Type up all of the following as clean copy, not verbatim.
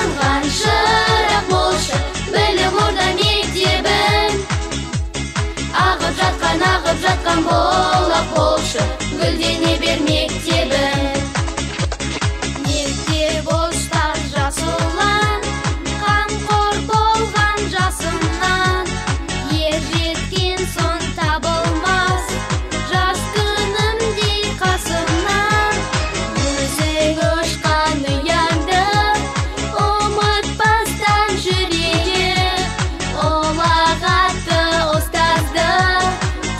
жанған шырақ болшы, білім орда мектебім. Ағып жатқан болақ болшы, гүлдене бер мектебім. Мектеп оштан жасылан, қамқор болған жасымнан, ер жеткен сон табылмас, жас күнімдей қасымнан. Өзің ұшқан ұянды, ұмытпастан жүрейік, ұлағатты ұстазды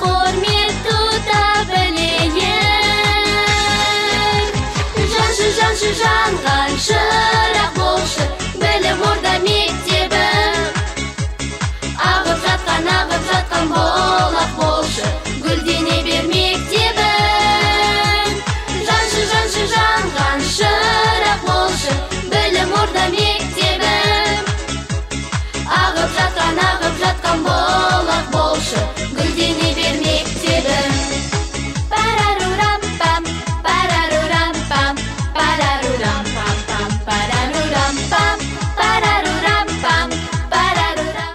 құрмет тұта білейік. Жаншы жанған шырақ болшы, білім орда мектебім. Ағып жатқан болақ болшы, гүлдене бер мектебім. Жаншы жанған шырақ болшы, білім орда мектебім. Ағып жатқан болақ болшы, гүлдене бер мектебім. Парарурам-пам, парарурам-пам, парарурам-пам-пам, парарурам-пам, парарурам-пам, парарурам.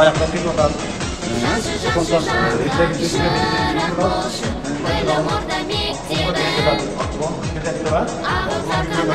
Ayakta bir bakalım. Bilім орда мектебім. Ағып жатқан